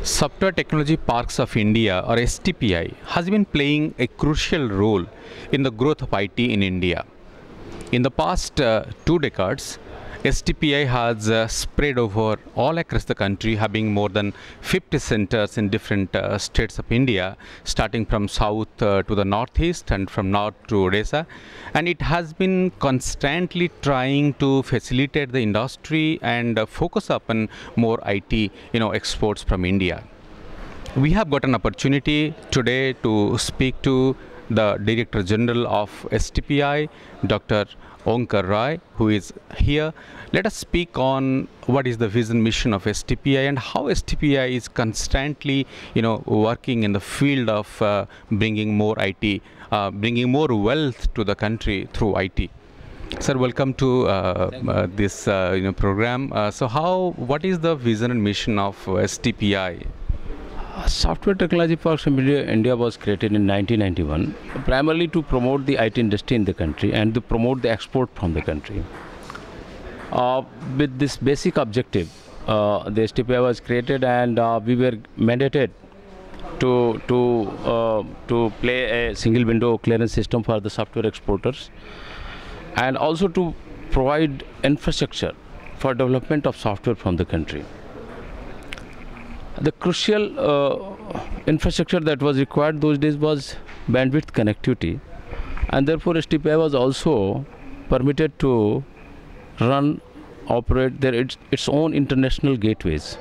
Software Technology Parks of India, or STPI, has been playing a crucial role in the growth of IT in India. In the past 2 decades, STPI has spread over all across the country, having more than 50 centers in different states of India, starting from south to the northeast and from north to Odisha. And it has been constantly trying to facilitate the industry and focus upon more IT, exports from India. We have got an opportunity today to speak to the Director General of STPI, Dr. Omkar Rai, who is here. Let us speak on what is the vision mission of STPI and how STPI is constantly, working in the field of bringing more IT, bringing more wealth to the country through IT. Sir, welcome to this program. What is the vision and mission of STPI? Software Technology Parks of India was created in 1991 primarily to promote the IT industry in the country and to promote the export from the country. With this basic objective, the STPI was created, and we were mandated to play a single window clearance system for the software exporters, and also to provide infrastructure for development of software from the country. The crucial infrastructure that was required those days was bandwidth connectivity, and therefore STPI was also permitted to operate its own international gateways.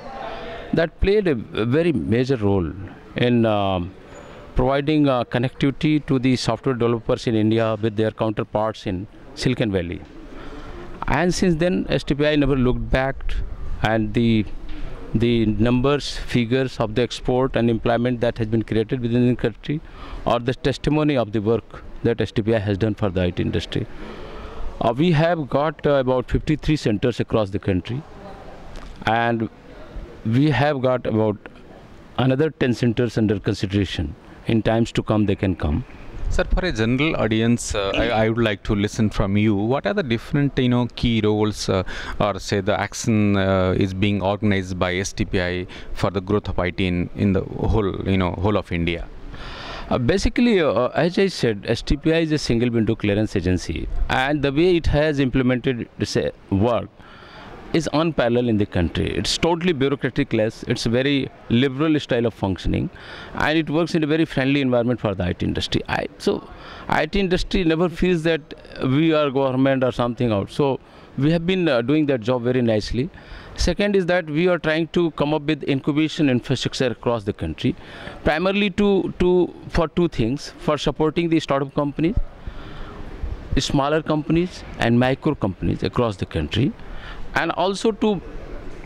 That played a very major role in providing connectivity to the software developers in India with their counterparts in Silicon Valley. And since then STPI never looked back, and the numbers, figures of the export and employment that has been created within the country are the testimony of the work that STPI has done for the IT industry. We have got about 53 centers across the country, and we have got about another 10 centers under consideration. In times to come, they can come. Sir, for a general audience, I would like to listen from you. What are the different, key roles, or say the action is being organized by STPI for the growth of IT in the whole of India? Basically, as I said, STPI is a single window clearance agency, and the way it has implemented this work is unparalleled in the country. It's totally bureaucratic less, it's a very liberal style of functioning, and it works in a very friendly environment for the IT industry. So IT industry never feels that we are government or something out. So we have been doing that job very nicely. Second is that we are trying to come up with incubation infrastructure across the country, primarily for two things: for supporting the startup companies, smaller companies and micro companies across the country, and also to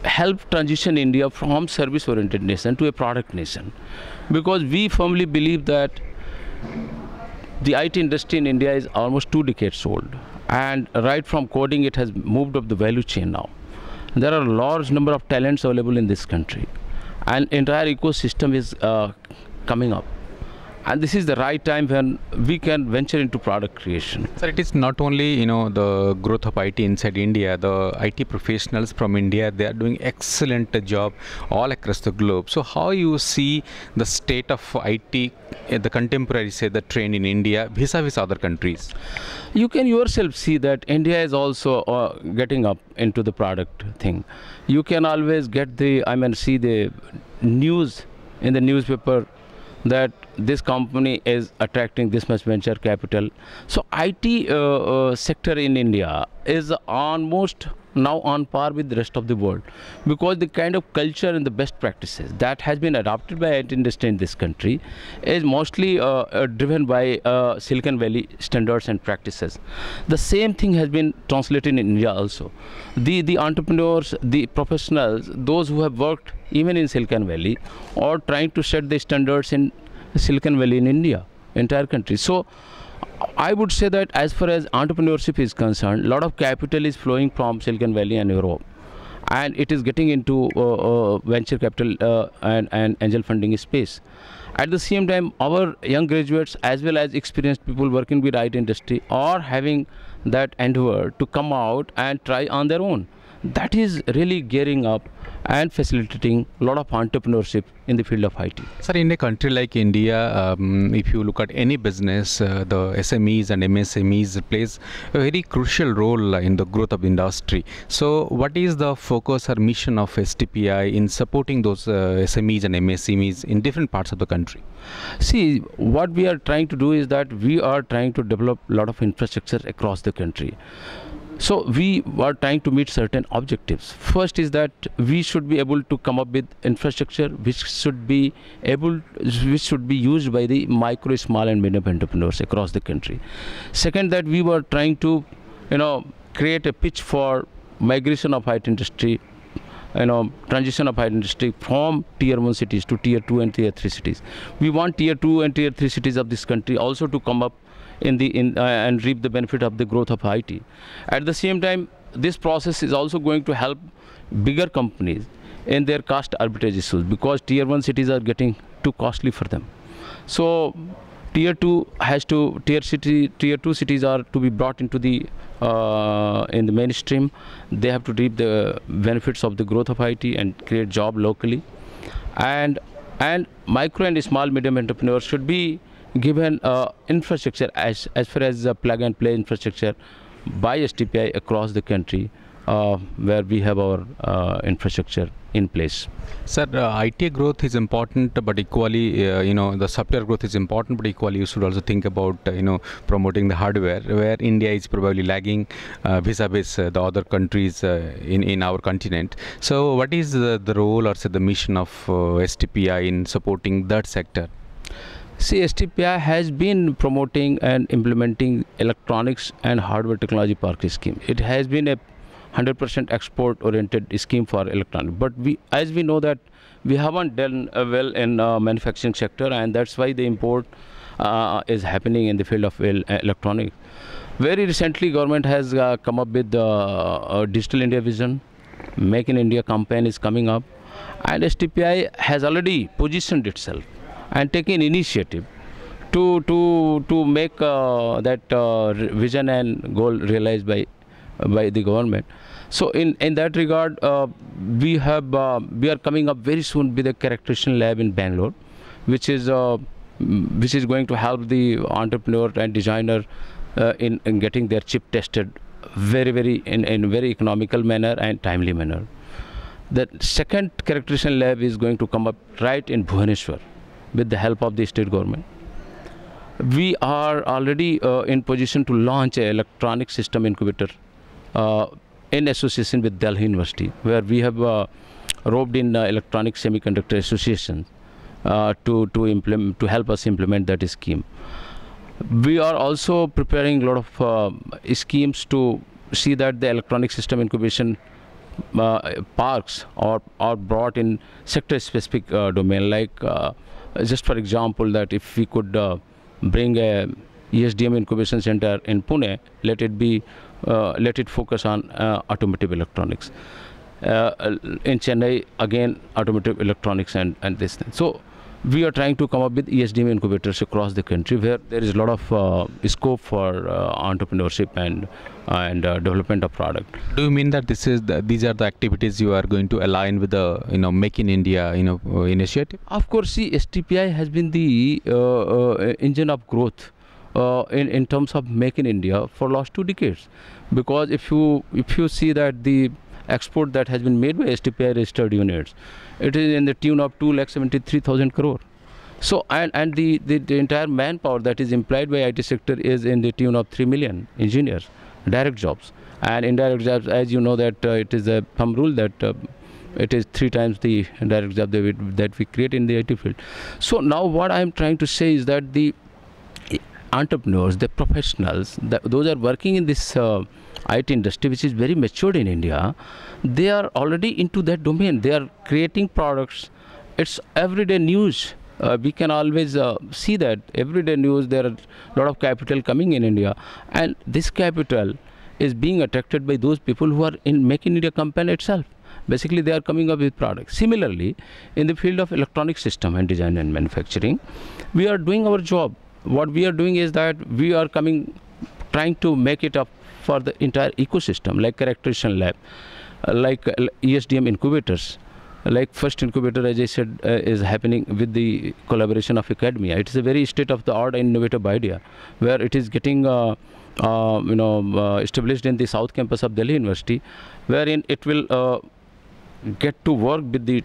help transition India from service-oriented nation to a product nation. Because we firmly believe that the IT industry in India is almost 2 decades old, and right from coding it has moved up the value chain now. There are a large number of talents available in this country, and entire ecosystem is coming up. And this is the right time when we can venture into product creation. Sir, it is not only the growth of IT inside India. The IT professionals from India, they are doing excellent job all across the globe. So how you see the state of IT, the contemporary the trend in India vis-a-vis other countries? You can yourself see that India is also getting up into the product thing. You can always get see the news in the newspaper that this company is attracting this much venture capital. So IT sector in India is almost now on par with the rest of the world, because the kind of culture and the best practices that has been adopted by IT industry in this country is mostly driven by Silicon Valley standards and practices. The same thing has been translated in India also. The entrepreneurs, the professionals, those who have worked even in Silicon Valley, are trying to set the standards in Silicon Valley in India, entire country. So I would say that as far as entrepreneurship is concerned, a lot of capital is flowing from Silicon Valley and Europe, and it is getting into venture capital and angel funding space. At the same time, our young graduates as well as experienced people working with IT industry are having that endeavor to come out and try on their own. that is really gearing up and facilitating a lot of entrepreneurship in the field of IT. Sir, in a country like India, if you look at any business, the SMEs and MSMEs plays a very crucial role in the growth of industry. So what is the focus or mission of STPI in supporting those SMEs and MSMEs in different parts of the country? See, what we are trying to do is that we are trying to develop a lot of infrastructure across the country. So we are trying to meet certain objectives. First is that we should be able to come up with infrastructure which should be used by the micro, small and medium entrepreneurs across the country. Second, that we were trying to, create a pitch for migration of IT industry, transition of IT industry from tier 1 cities to tier 2 and tier 3 cities. We want tier 2 and tier 3 cities of this country also to come up and reap the benefit of the growth of IT. At the same time, this process is also going to help bigger companies in their cost arbitrage issues, because tier 1 cities are getting too costly for them. So tier 2 cities are to be brought into the in the mainstream. They have to reap the benefits of the growth of IT and create job locally. And micro and small medium entrepreneurs should be given infrastructure as far as plug and play infrastructure by STPI across the country, where we have our infrastructure in place. Sir, IT growth is important, but equally, the software growth is important, but equally you should also think about, promoting the hardware, where India is probably lagging vis-a-vis the other countries in our continent. So what is the role or say the mission of STPI in supporting that sector? See, STPI has been promoting and implementing electronics and hardware technology park scheme. It has been a 100% export-oriented scheme for electronics. But as we know that we haven't done well in manufacturing sector, and that's why the import is happening in the field of electronics. Very recently, government has come up with the Digital India Vision. Make in India campaign is coming up, and STPI has already positioned itself and taken initiative to make that vision and goal realized by the government. So in that regard, we are coming up very soon with a characterization lab in Bangalore, which is going to help the entrepreneur and designer in getting their chip tested in a very economical manner and timely manner. The second characterization lab is going to come up right in Bhubaneswar, with the help of the state government. We are already in position to launch an electronic system incubator in association with Delhi University, where we have roped in Electronic Semiconductor Association to help us implement that scheme. We are also preparing a lot of schemes to see that the electronic system incubation parks are brought in sector-specific domain, like just for example, that if we could bring a ESDM incubation center in Pune, let it focus on automotive electronics. In Chennai, again, automotive electronics and this thing. So we are trying to come up with ESDM incubators across the country, where there is a lot of scope for entrepreneurship and development of product. Do you mean that these are the activities you are going to align with the Make in India initiative? Of course, see, STPI has been the engine of growth in terms of Make in India for last 2 decades, because if you see that the export that has been made by STPI registered units, it is in the tune of 2,73,000 crore. So and the entire manpower that is employed by IT sector is in the tune of 3 million engineers, direct jobs, and indirect jobs, as you know that it is a thumb rule that it is 3 times the direct job that we create in the IT field. So now what I am trying to say is that the entrepreneurs, the professionals, those are working in this IT industry, which is very matured in India, they are already into that domain. They are creating products. It's everyday news. We can always see that everyday news. There are a lot of capital coming in India, and this capital is being attracted by those people who are in Make in India campaign itself. Basically, they are coming up with products. Similarly, in the field of electronic system and design and manufacturing, we are doing our job. What we are doing is that we are trying to make it up for the entire ecosystem, like characterization lab. like ESDM incubators. Like first incubator, as I said, is happening with the collaboration of academia. It is a very state-of-the-art and innovative idea, where it is getting established in the South Campus of Delhi University, wherein it will get to work with the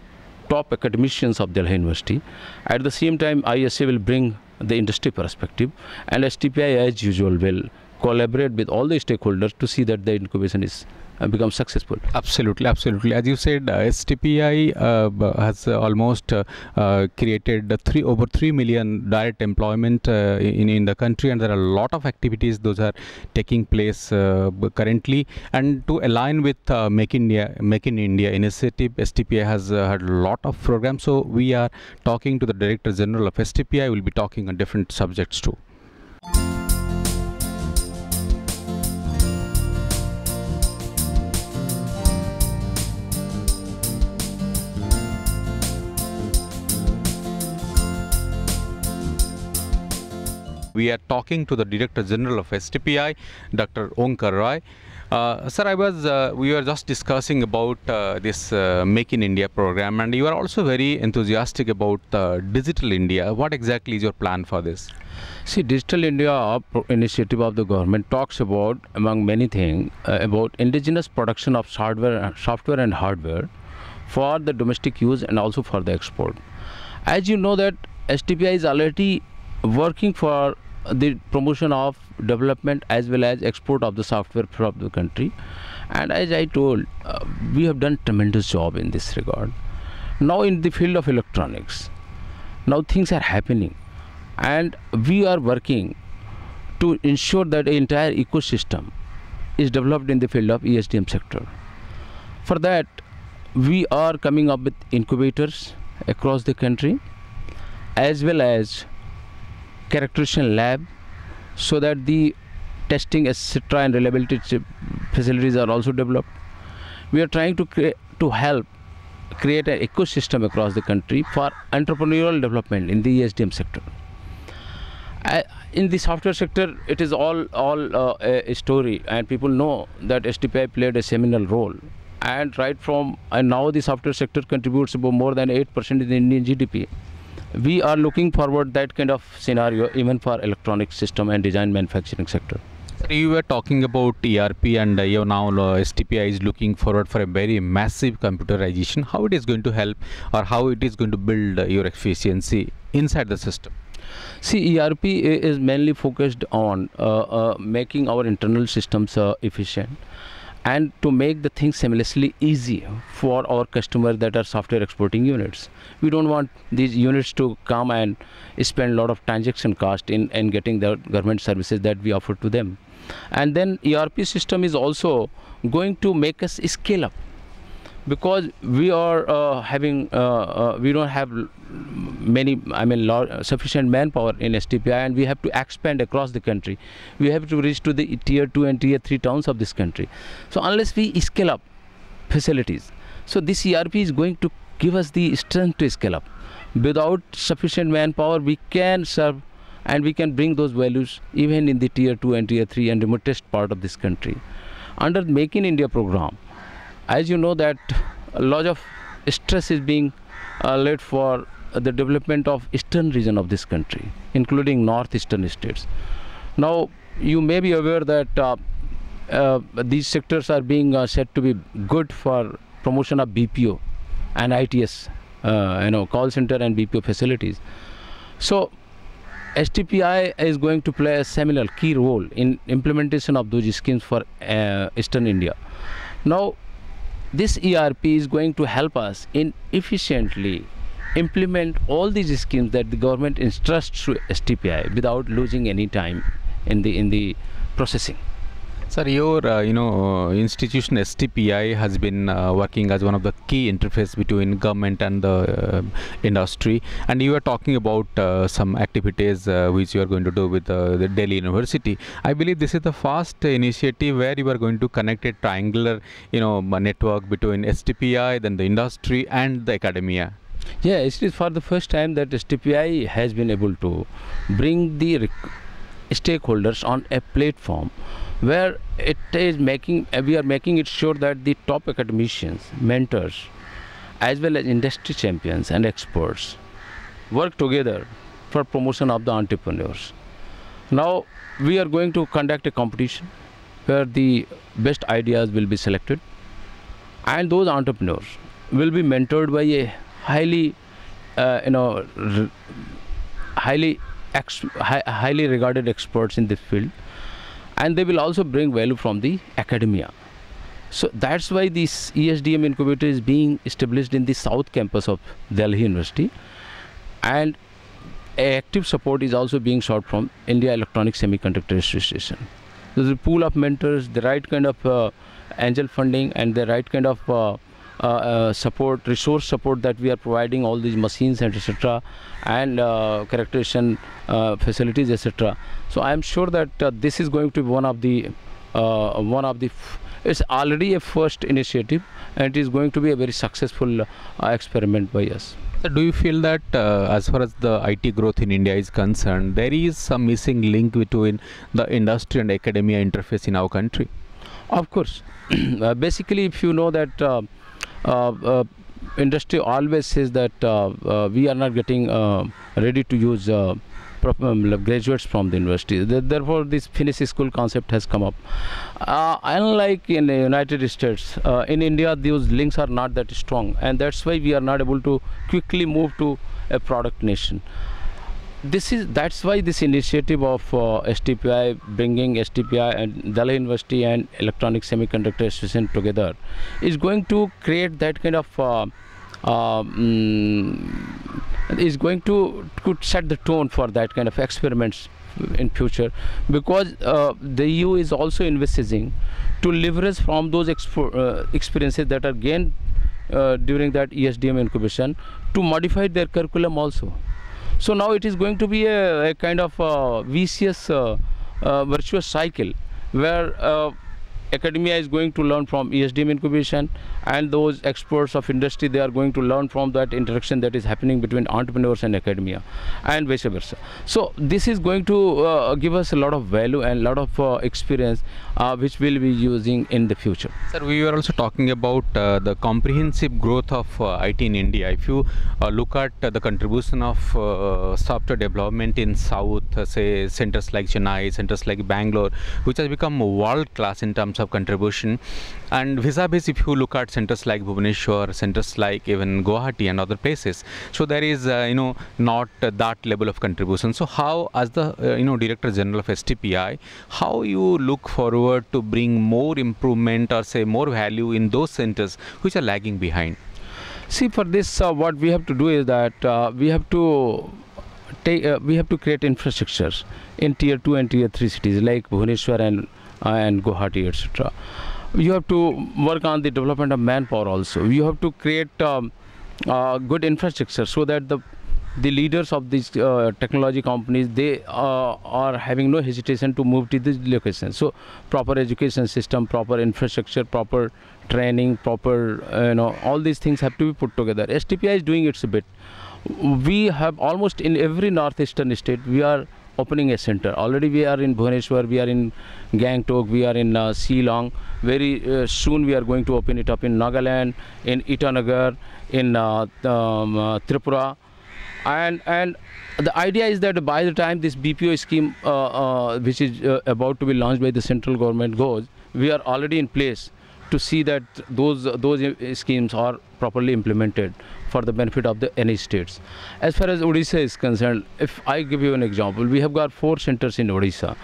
top academicians of Delhi University. At the same time, ISA will bring the industry perspective, and STPI, as usual, will collaborate with all the stakeholders to see that the incubation is become successful. Absolutely, absolutely. As you said, STPI has almost created over 3 million direct employment in the country, and there are a lot of activities those are taking place currently. And to align with Make in India initiative, STPI has had a lot of programs. So we are talking to the Director General of STPI. We'll be talking on different subjects too. We are talking to the Director General of STPI, Dr. Omkar Rai. Sir, we were just discussing about this Make in India program, and you are also very enthusiastic about Digital India. What exactly is your plan for this? See, Digital India initiative of the government talks about, among many things, about indigenous production of software and hardware for the domestic use and also for the export. As you know that STPI is already working for the promotion of development as well as export of the software from the country, and as I told, we have done tremendous job in this regard. Now in the field of electronics, now things are happening, and we are working to ensure that the entire ecosystem is developed in the field of ESDM sector. For that, we are coming up with incubators across the country, as well as characterization lab, so that the testing, etc., and reliability facilities are also developed. We are trying to help create an ecosystem across the country for entrepreneurial development in the ESDM sector. In the software sector, it is all a story, and people know that STPI played a seminal role. And now the software sector contributes about more than 8% in the Indian GDP. We are looking forward that kind of scenario even for electronic system and design manufacturing sector. Sir, you were talking about ERP, and now STPI is looking forward for a very massive computerization. How it is going to help, or how it is going to build your efficiency inside the system? See, ERP is mainly focused on making our internal systems efficient, and to make the things seamlessly easy for our customers that are software exporting units. We don't want these units to come and spend a lot of transaction cost in getting the government services that we offer to them. And then ERP system is also going to make us scale up, because we are we don't have sufficient manpower in STPI, and we have to expand across the country. We have to reach to the tier 2 and tier 3 towns of this country. So unless we scale up facilities, so this ERP is going to give us the strength to scale up. Without sufficient manpower, we can serve and we can bring those values even in the tier 2 and tier 3 and remotest part of this country. Under the Make in India program, as you know that a lot of stress is being laid for the development of eastern region of this country, including northeastern states. Now, you may be aware that these sectors are being said to be good for promotion of BPO and ITS, call center and BPO facilities. So, STPI is going to play a seminal key role in implementation of those schemes for Eastern India. Now, this ERP is going to help us in efficiently implement all these schemes that the government entrusts to STPI without losing any time in the processing. Sir, your institution STPI has been working as one of the key interface between government and the industry, and you are talking about some activities which you are going to do with the Delhi University. I believe this is the first initiative where you are going to connect a triangular network between STPI, then the industry and the academia. Yeah, it is for the first time that STPI has been able to bring the stakeholders on a platform where we are making it sure that the top academicians, mentors, as well as industry champions and experts work together for promotion of the entrepreneurs. Now we are going to conduct a competition where the best ideas will be selected, and those entrepreneurs will be mentored by a highly highly regarded experts in this field, and they will also bring value from the academia. So that's why this ESDM incubator is being established in the south campus of Delhi University, and active support is also being sought from India Electronic Semiconductor Association. There's a pool of mentors, the right kind of angel funding, and the right kind of support, resource support that we are providing, all these machines and etc., and characterization facilities, etc. So I am sure that this is going to be one of the it's already a first initiative, and it is going to be a very successful experiment by us. So do you feel that as far as the IT growth in India is concerned, there is some missing link between the industry and academia interface in our country? Of course. Basically, if you know that industry always says that we are not getting ready to use graduates from the university. Therefore, this finish school concept has come up. Unlike in the United States, in India, those links are not that strong, and that's why we are not able to quickly move to a product nation. That's why this initiative of STPI, bringing STPI and Delhi University and Electronic Semiconductor Association together, is going to create that kind of is going to set the tone for that kind of experiments in future, because the EU is also envisaging to leverage from those experiences that are gained during that ESDM incubation to modify their curriculum also. So now it is going to be a kind of vicious virtuous cycle where academia is going to learn from ESDM incubation, and those experts of industry, they are going to learn from that interaction that is happening between entrepreneurs and academia, and vice versa. So this is going to give us a lot of value and a lot of experience which we'll be using in the future. Sir, we were also talking about the comprehensive growth of IT in India. If you look at the contribution of software development in South, say centers like Chennai, centers like Bangalore, which has become world class in terms of contribution, and vis-a-vis if you look at centers like Bhubaneswar, centers like even Guwahati and other places, so there is not that level of contribution. So how, as the Director General of STPI, how you look forward to bring more improvement or say more value in those centers which are lagging behind? See, for this what we have to do is that we have to create infrastructures in tier 2 and tier 3 cities like Bhubaneswar and Guwahati, etc. You have to work on the development of manpower also. You have to create good infrastructure so that the leaders of these technology companies, they are having no hesitation to move to these locations. So proper education system, proper infrastructure, proper training, proper all these things have to be put together. STPI is doing its bit. We have almost in every northeastern state we are opening a center. Already we are in Bhubaneswar, we are in Gangtok, we are in Shillong. Very soon we are going to open it up in Nagaland, in Itanagar, in Tripura. And the idea is that by the time this BPO scheme which is about to be launched by the central government goes, we are already in place to see that those schemes are properly implemented for the benefit of any states. As far as Odisha is concerned, if I give you an example, we have got 4 centers in Odisha,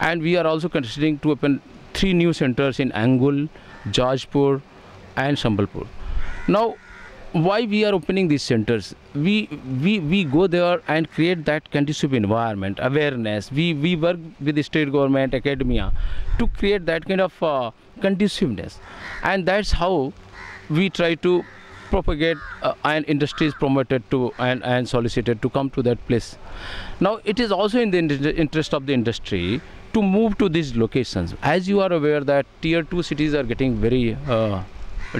and we are also considering to open 3 new centers in Angul, Jajpur and Sambalpur. Now, why we are opening these centers? We go there and create that conducive environment, awareness. We work with the state government, academia, to create that kind of conduciveness, and that's how we try to propagate and industry is promoted to and solicited to come to that place. Now it is also in the interest of the industry to move to these locations. As you are aware that tier 2 cities are getting very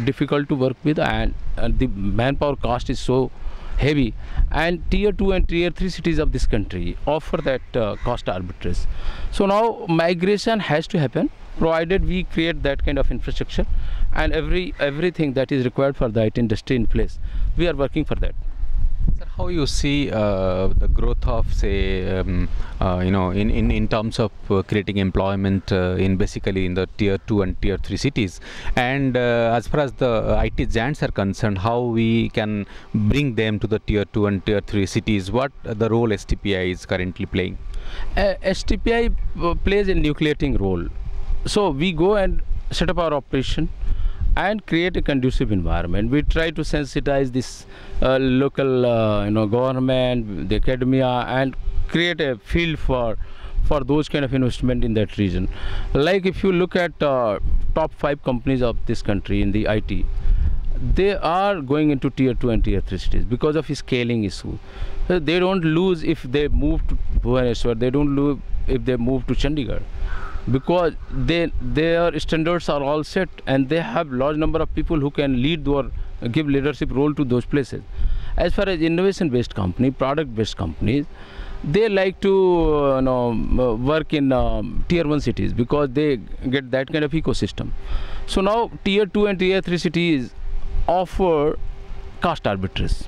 difficult to work with, and the manpower cost is so heavy, and tier 2 and tier 3 cities of this country offer that cost arbitrage. So now migration has to happen, provided we create that kind of infrastructure and everything that is required for the IT industry in place. We are working for that. Sir, how you see the growth of, say, in terms of creating employment in basically in the tier 2 and tier 3 cities, and as far as the IT giants are concerned, how we can bring them to the tier 2 and tier 3 cities? What the role STPI is currently playing? STPI plays a nucleating role. So we go and set up our operation and create a conducive environment. We try to sensitize this local government, the academia, and create a field for those kind of investment in that region. Like if you look at top 5 companies of this country in the IT, they are going into tier 2 and tier 3 cities because of scaling issue. They don't lose if they move to Bhubaneswar, they don't lose if they move to Chandigarh, because their standards are all set and they have large number of people who can lead or give leadership role to those places. As far as innovation based company, product based companies, they like to work in tier 1 cities because they get that kind of ecosystem. So now tier 2 and tier 3 cities offer cost arbitrage,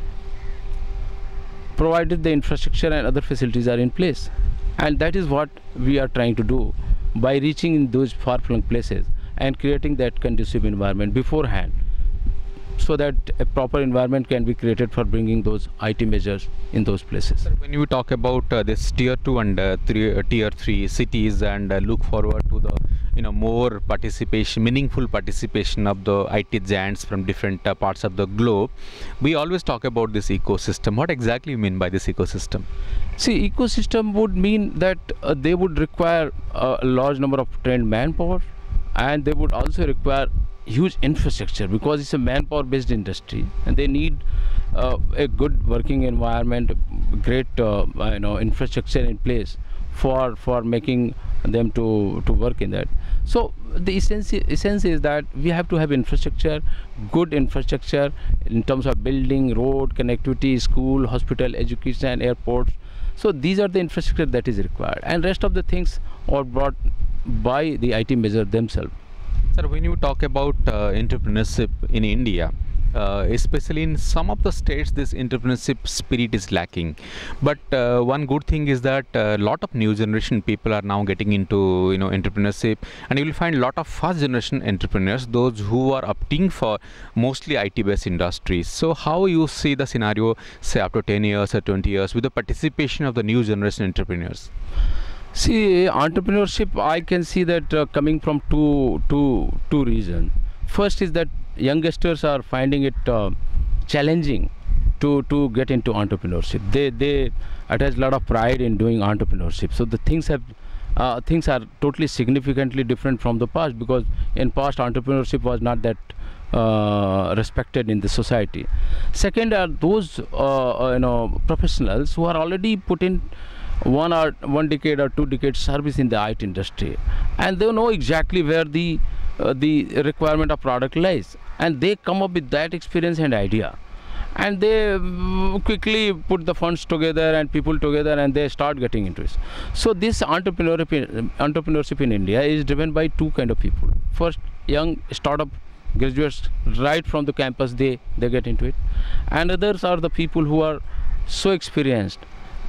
provided the infrastructure and other facilities are in place. And that is what we are trying to do by reaching in those far-flung places and creating that conducive environment beforehand, so that a proper environment can be created for bringing those IT measures in those places. Sir, when you talk about this tier 2 and tier 3 cities and look forward to the more participation, meaningful participation of the IT giants from different parts of the globe, we always talk about this ecosystem. What exactly you mean by this ecosystem? See, ecosystem would mean that they would require a large number of trained manpower, and they would also require huge infrastructure, because it's a manpower based industry and they need a good working environment, great infrastructure in place for making them to work in that. So the essence is that we have to have infrastructure, good infrastructure in terms of building, road, connectivity, school, hospital, education, airports. So these are the infrastructure that is required, and rest of the things are brought by the IT measure themselves. Sir, when you talk about entrepreneurship in India, especially in some of the states, this entrepreneurship spirit is lacking. But one good thing is that a lot of new generation people are now getting into entrepreneurship, and you will find a lot of first generation entrepreneurs, those who are opting for mostly IT based industries. So how you see the scenario, say after 10 years or 20 years, with the participation of the new generation entrepreneurs? See, entrepreneurship, I can see that coming from two reasons. First is that youngsters are finding it challenging to get into entrepreneurship. They attach a lot of pride in doing entrepreneurship. So the things are totally significantly different from the past, because in past entrepreneurship was not that respected in the society. Second are those professionals who are already put in one decade or 2 decades service in the IT industry, and they know exactly where the requirement of product lies, and they come up with that experience and idea, and they quickly put the funds together and people together, and they start getting into it. So this entrepreneurship in India is driven by two kind of people. First, young startup graduates right from the campus, they get into it, and others are the people who are so experienced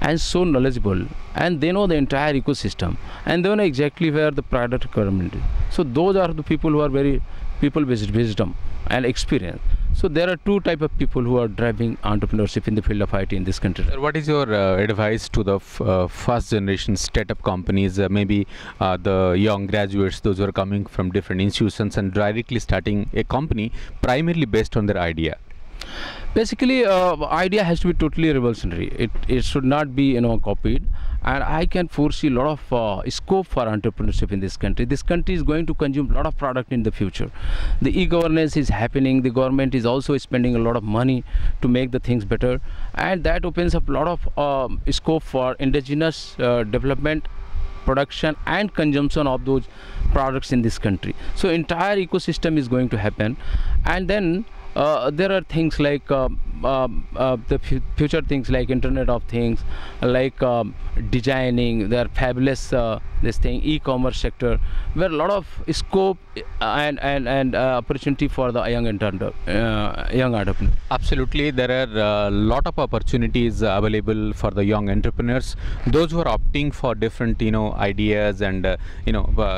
and so knowledgeable, and they know the entire ecosystem, and they know exactly where the product requirement is. So those are the people who are very people with wisdom and experience. So there are two type of people who are driving entrepreneurship in the field of IT in this country. What is your advice to the first generation startup companies, maybe the young graduates, those who are coming from different institutions and directly starting a company primarily based on their idea? Basically, idea has to be totally revolutionary. It should not be copied, and I can foresee a lot of scope for entrepreneurship in this country. This country is going to consume a lot of product in the future. The e-governance is happening. The government is also spending a lot of money to make the things better, and that opens up a lot of scope for indigenous development, production and consumption of those products in this country. So entire ecosystem is going to happen, and then there are things like future things like Internet of Things, like designing. There are fabulous this thing e-commerce sector, where a lot of scope and opportunity for the young entrepreneur. Absolutely, there are a lot of opportunities available for the young entrepreneurs. Those who are opting for different, ideas and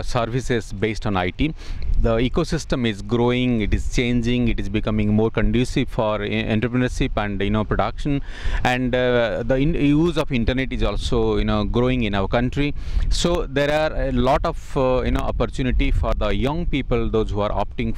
services based on IT. The ecosystem is growing, it is changing, it is becoming more conducive for entrepreneurship and production, and the use of internet is also growing in our country. So there are a lot of opportunity for the young people, those who are opting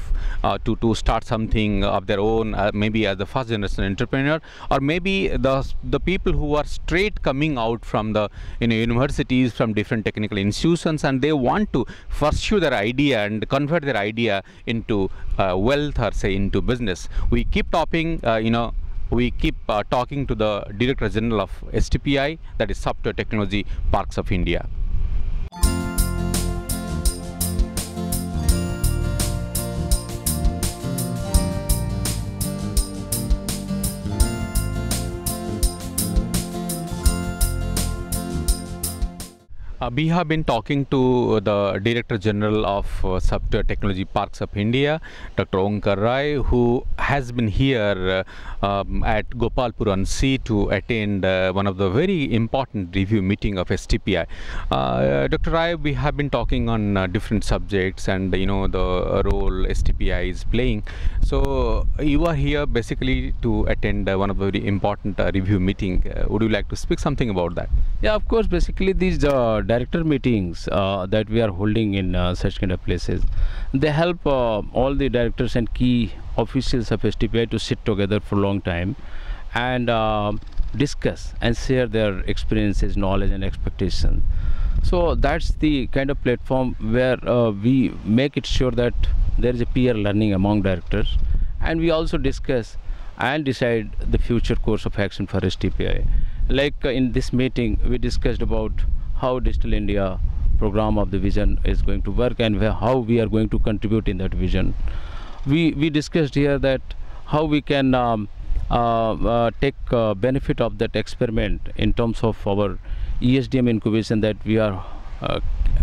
to start something of their own, maybe as the first generation entrepreneur, or maybe the people who are straight coming out from the universities, from different technical institutions, and they want to pursue their idea and convert their idea into wealth, or say into business. We keep talking we keep talking to the Director General of STPI, that is Software Technology Parks of India. We have been talking to the Director General of Software Technology Parks of India, Dr. Omkar Rai, who has been here at Gopalpur C to attend one of the very important review meeting of STPI. Dr. Rai, we have been talking on different subjects and the role STPI is playing. So you are here basically to attend one of the very important review meeting. Would you like to speak something about that? Yeah, of course. Basically, these director meetings that we are holding in such kind of places, they help all the directors and key officials of STPI to sit together for a long time and discuss and share their experiences, knowledge and expectations. So that's the kind of platform where we make it sure that there is a peer learning among directors, and we also discuss and decide the future course of action for STPI. Like in this meeting, we discussed about how Digital India program of the vision is going to work and how we are going to contribute in that vision. We discussed here that how we can take benefit of that experiment in terms of our ESDM incubation that we are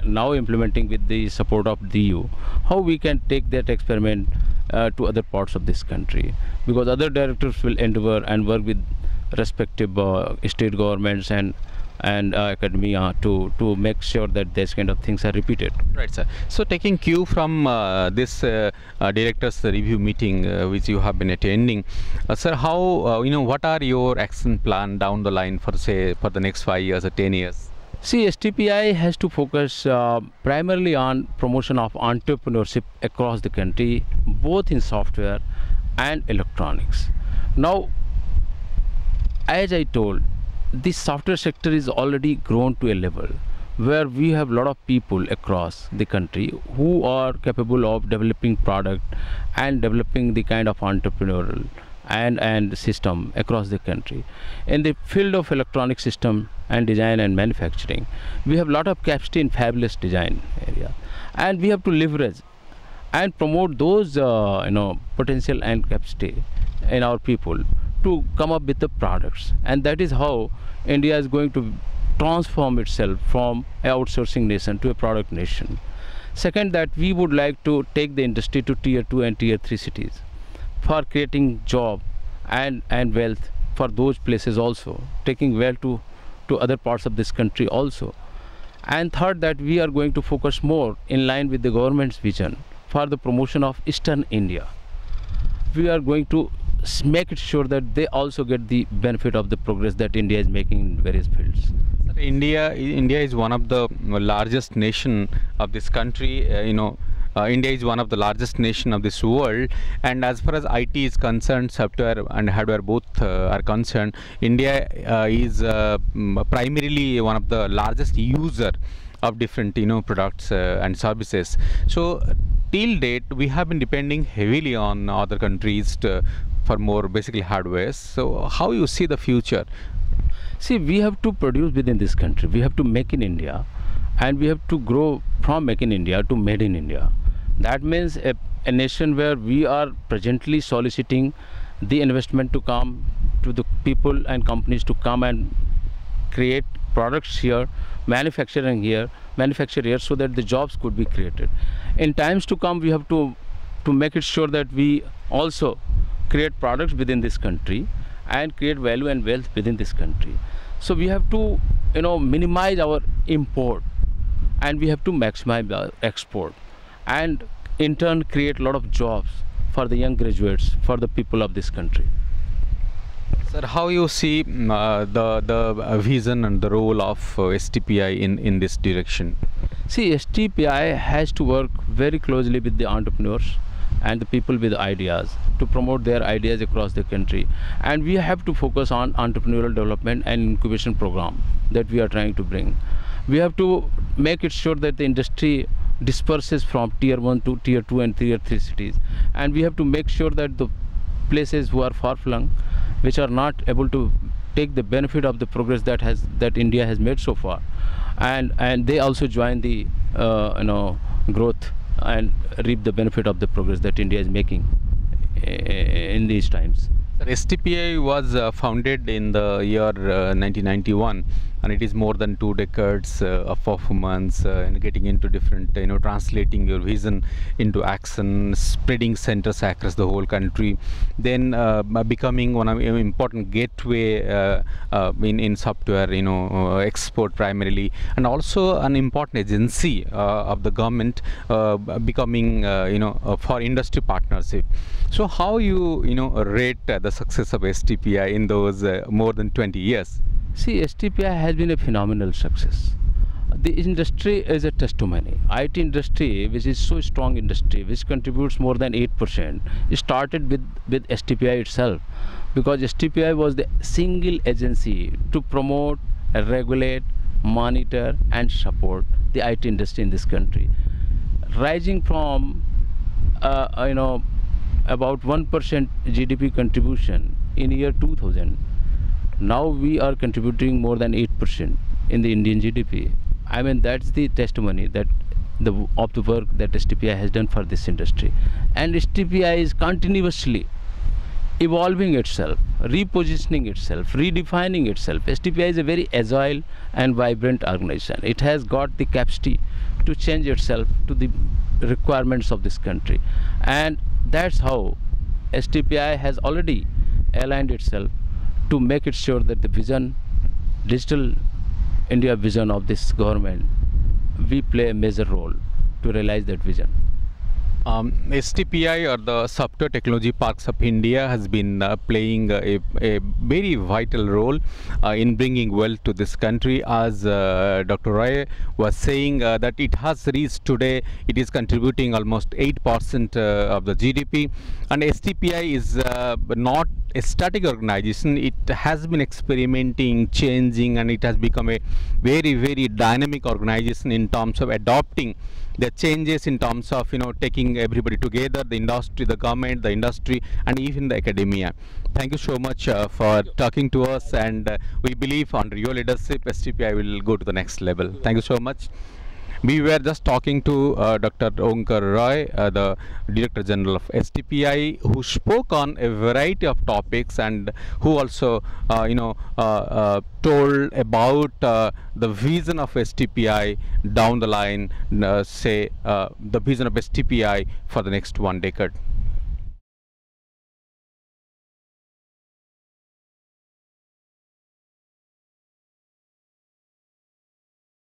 now implementing with the support of DU. How we can take that experiment to other parts of this country, because other directors will endeavor and work with respective state governments and academia to make sure that these kind of things are repeated. Right, sir. So taking cue from this directors review meeting which you have been attending, sir, how what are your action plan down the line for the next 5 years or 10 years? See, STPI has to focus primarily on promotion of entrepreneurship across the country, both in software and electronics. Now, as I told, the software sector is already grown to a level where we have a lot of people across the country who are capable of developing product and developing the kind of entrepreneurial and system across the country. In the field of electronic system and design and manufacturing, we have a lot of capacity in fabulous design area, and we have to leverage and promote those potential and capacity in our people to come up with the products. And that is how India is going to transform itself from an outsourcing nation to a product nation. Second, that we would like to take the industry to tier 2 and tier 3 cities for creating job and wealth for those places also, taking wealth to other parts of this country also. And third, that we are going to focus more in line with the government's vision for the promotion of Eastern India. We are going to make it sure that they also get the benefit of the progress that India is making in various fields. India is one of the largest nation of this country. India is one of the largest nation of this world, and as far as IT is concerned, software and hardware both are concerned, India is primarily one of the largest user of different products and services. So till date we have been depending heavily on other countries for more basically hardware. So how you see the future? See, we have to produce within this country, we have to make in India, and we have to grow from make in India to made in India. That means a a nation where we are presently soliciting the investment to come, to the people and companies to come and create products here, manufacture here, so that the jobs could be created. In times to come, we have to make it sure that we also create products within this country and create value and wealth within this country. So we have to, minimize our import, and we have to maximize our export, and in turn create a lot of jobs for the young graduates, for the people of this country. Sir, how you see the vision and the role of STPI in this direction? See, STPI has to work very closely with the entrepreneurs and the people with ideas to promote their ideas across the country, and we have to focus on entrepreneurial development and incubation program that we are trying to bring. We have to make it sure that the industry disperses from tier 1 to tier 2 and tier 3 cities, and we have to make sure that the places who are far flung, which are not able to take the benefit of the progress that India has made so far, and they also join the growth and reap the benefit of the progress that India is making in these times. Sir, STPI was founded in the year 1991, and it is more than 2 decades of performance and getting into different, translating your vision into action, spreading centers across the whole country, then becoming one of the important gateway in software, export primarily, and also an important agency of the government, becoming, for industry partnership. So how you, rate the success of STPI in those more than 20 years? See, STPI has been a phenomenal success. The industry is a testimony. IT industry, which is so strong industry, which contributes more than 8%, started with STPI itself, because STPI was the single agency to promote, regulate, monitor and support the IT industry in this country. Rising from about 1% GDP contribution in year 2000, now we are contributing more than 8% in the Indian GDP. I mean, that's the testimony that of the work that STPI has done for this industry. And STPI is continuously evolving itself, repositioning itself, redefining itself. STPI is a very agile and vibrant organization. It has got the capacity to change itself to the requirements of this country. And that's how STPI has already aligned itself to make it sure that the vision, digital India vision of this government, we play a major role to realize that vision. STPI, or the Software Technology Parks of India, has been playing a very vital role in bringing wealth to this country. As Dr. Rai was saying, that it has reached today, it is contributing almost 8% of the GDP, and STPI is not a static organization. It has been experimenting, changing, and it has become a very, very dynamic organization in terms of adopting the changes, in terms of taking everybody together, the industry, the government, the industry, and even the academia. Thank you so much for talking to us, and we believe under your leadership STPI will go to the next level. Thank you so much. We were just talking to Dr. Omkar Rai, the Director General of STPI, who spoke on a variety of topics, and who also told about the vision of STPI down the line, the vision of STPI for the next 1 decade.